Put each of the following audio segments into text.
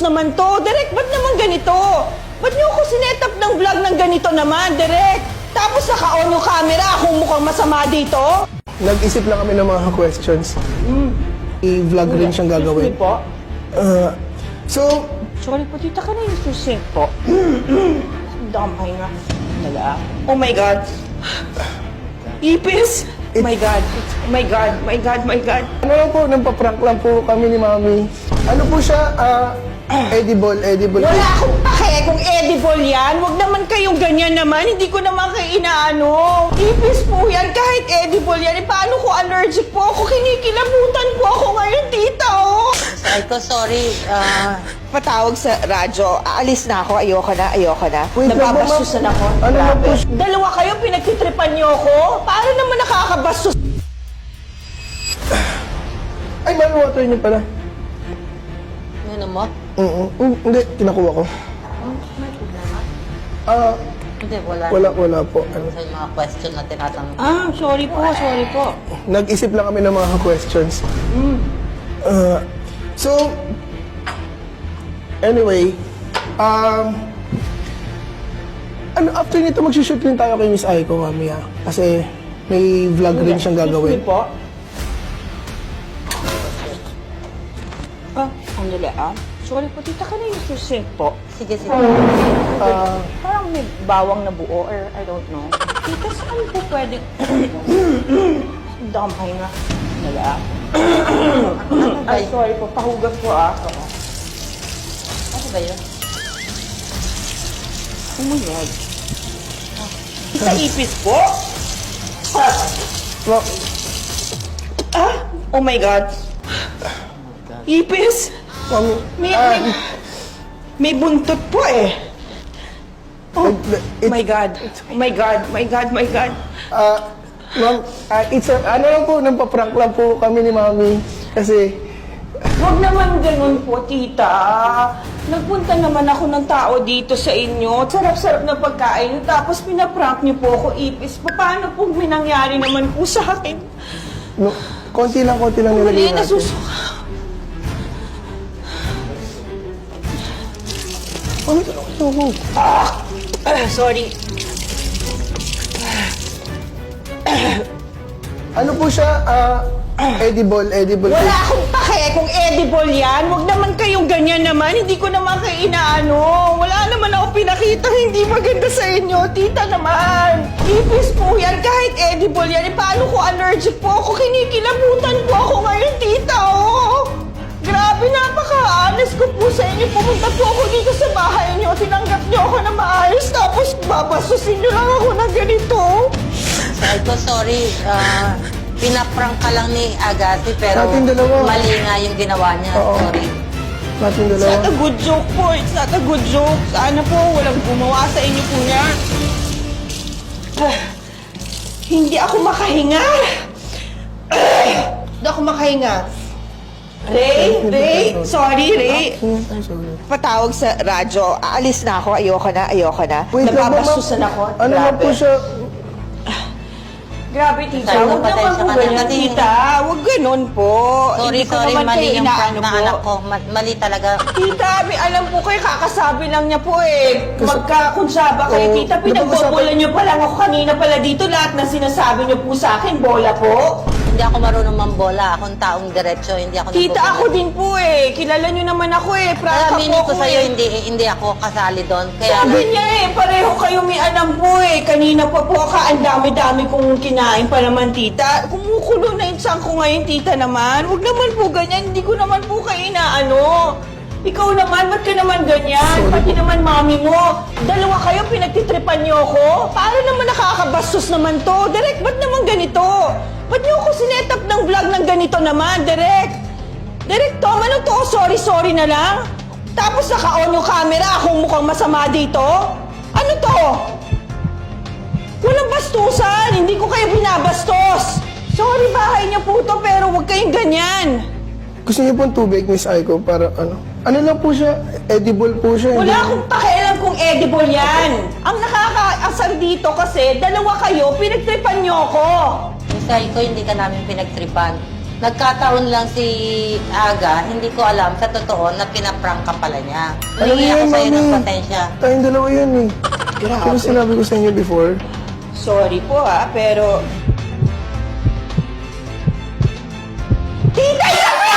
naman to. Direk, ba't naman ganito? Ba't niyo ako sinetap ng vlog ng ganito naman, Direk? Tapos naka-on yung camera, akong mukhang masama dito? Nag-isip lang kami ng mga questions. I-vlog rin siyang gagawin. Excuse me po. So, Sorry po, tita ka na yung susink po. Damay nga. Nala. Oh my God. Ipis! Oh my God. Oh my God. My God. My God. ano lang po, nagpa-prank lang po kami ni Mami. Ano po siya, edible po. Wala akong pake kung edible yan. Huwag naman kayong ganyan naman. Hindi ko naman kayo inaano. Ipis po yan. Kahit edible yan. Paano ko allergic po ako? Kinikilabutan po ako ngayon, tita, oh. Ay ko, sorry. Patawag sa radyo. Aalis na ako. Ayoko na. Wait lang po, ma'am. Nababastusan ako. Ano na Grabe. po siya? Dalawa kayo, pinagtitripan niyo ako? Paano naman nakakabastos? Ay, Mami, water niyo pala. Ano mo? Hindi, kinakuha ko. Hindi, wala. Wala po. Ano. Sa mga question na tinatanong. Sorry po. Nag-isip lang kami ng mga questions. So, anyway, after nito mag-shoot din tayo kay Miss Aiko, Mami, ha? Kasi may vlog rin siyang gagawin. Excuse me po. Andali, Sorry po, tita ka na yung susink po. Sige. Parang may bawang na buo or I don't know. Tita, saan po pwede? Damay nga. Andali, Ay, sorry po. Pahugas po, Ano ba yun? Oh my God. Sa ipis po? Well, Oh my God. Ipis? Mami, May buntot po eh. Oh my God. Ma'am, ano lang po, nagpa-prank lang po kami ni Mami. Kasi, Huwag naman ganun po, tita. Nagpunta naman ako ng tao dito sa inyo. Sarap-sarap na pagkain. Tapos pinaprank niyo po ako, ipis. Paano po may nangyari naman po sa akin? no, konti lang nilagay Mali, natin. nasusuka. Mami, ano? Sorry. Ano po siya, edible Wala po. akong pake kung edible yan. Huwag naman kayong ganyan naman. Hindi ko naman kayo inaano. Wala naman ako pinakita hindi maganda sa inyo. Tita naman. Ipis po yan. Kahit edible yan. Paano ko allergic po ako? Kinikilabutan po ako ngayon, tita, oh. Grabe, napaka-honest ko po sa inyo. Pumunta po ako dito sa bahay niyo. Tinanggap niyo ako na maayos. Tapos babasusin niyo lang ako ng ganito. Ay ko, sorry. Pinaprank ka lang ni Agassi, pero Ating dalawa. mali nga yung ginawa niya. Oo. Sorry. Natin It's dalawa. not a good joke po. It's not a good joke. Sana po walang gumawa sa inyo po niya. Hindi ako makahinga. Hindi ako makahinga. Ray, sorry, Ray. I'm sorry. Patawag sa radyo. Aalis na ako. Ayoko na. Wait lang po, ma'am. Nababastusan ako. Ano na po siya? Grabe, tita. Sorry, Huwag naman pasensya po ka na. ganyan, Kasi- tita. Huwag ganun po. Sorry, Hindi ko naman mali kayo yung inaano prank ng po. anak ko. Mali talaga. Tita, may alam po kayo, kakasabi lang niya po eh. Magkakunsaba kayo, Oo, tita. Pinagbobola napag-usapan- niyo pa lang ako kanina pala dito. Lahat na sinasabi niyo po sa akin, bola po. Hindi ako marunong mambola. Akong taong diretsyo. Hindi ako Tita, nagbobola. ako din po eh. Kilala niyo naman ako eh. Kaya Prata po aminin ko ako sa'yo, eh. hindi ako kasali doon. Kaya Sabi niya eh, pareho kayo may alam po eh. Kanina pa po ka, ang dami-dami kong kinain pa naman, tita. Kumukulo na yung tiyan ko ngayon, tita naman. Huwag naman po ganyan, hindi ko naman po kayo inaano. Ikaw naman, ba't ka naman ganyan? Pati naman mami mo. Dalawa kayo, pinagtitripan niyo ako? Paano naman nakakabastos naman to? Direk, ba't naman ganito? Ba't niyo ako sinetap ng vlog ng ganito naman, Direk? Direk, Tom, ano to? Sorry na lang? Tapos naka-on yung camera, akong mukhang masama dito? Ano to? Walang bastusan, hindi ko kayo binabastos. Sorry, bahay niyo po to, pero huwag kayong ganyan. Gusto niyo pong tubig, Miss Aiko, para ano? Ano lang po siya? Edible po siya. Wala akong pakialam kung edible yan. Ang nakakaasar dito kasi, dalawa kayo, pinagtripan niyo ako. Miss Aiko, hindi ka namin pinagtripan. Nagkataon lang si Aga, hindi ko alam sa totoo na pinaprank ka pala niya. Alam Hindi mo ako yun, sa'yo ng mami. pasensya. Tayong dalawa yun eh. Grabe. Ano sinabi ko sa inyo before? Sorry po pero... Tita, yan na!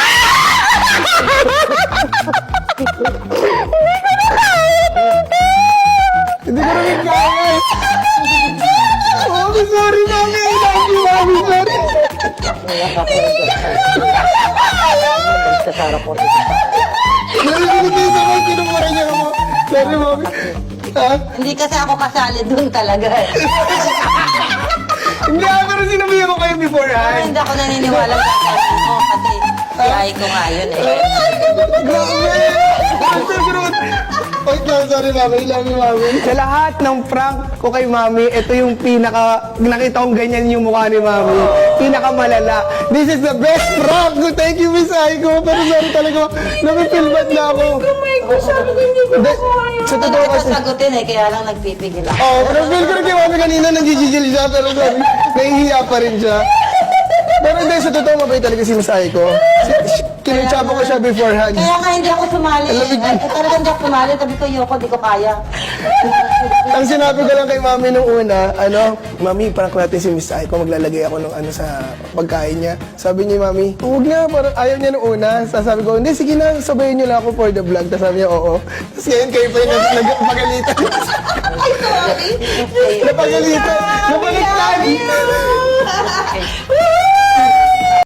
Hindi ko rin kaya eh. Mami, sorry mami. I love you, mami. Sorry. Nalilitis ako. Tinumura niya ako. Sorry mami. Ha? Hindi kasi ako kasali doon talaga. Hindi pero sinabihan ko kayo Pero beforehand. hindi ako naniniwala sa kasali mo kasi si ko nga yun eh. Grabe! Wait lang, sorry mami. I love you, mami. Sa lahat ng prank ko kay mami, ito yung nakita kong ganyan yung mukha ni mami. Pinakamalala. This is the best prank! Thank you, Miss Aiko. Pero sorry talaga, napipil bad na ako. Oh my God, sabi ko hindi ko Hindi, kaya. sa Hindi totoo kita kasi, sagutin eh, kaya lang nagpipigil ako. pero feel ko rin kay mami kanina nanggigigil siya, pero sorry, nahihiya pa rin siya. Pero hindi, sa totoo mabait talaga si Miss Aiko. Kinutsaba ko siya beforehand. Kaya nga hindi ako sumali. Alam mo, Ay, talagang hindi ako sumali. Sabi ko, Yoko, di ko kaya. Ang sinabi ko lang kay mami nung una, mami, prank natin si Miss Aiko, maglalagay ako ng sa pagkain niya. Sabi niya, mami, huwag na, parang ayaw niya nung una. Sabi ko, hindi, sige na, sabayin niyo lang ako for the vlog. Tapos sabi niya, oo. Tapos ngayon kayo pa yung nagpagalitan. Ay, sorry. Napagalitan. Napagalitan.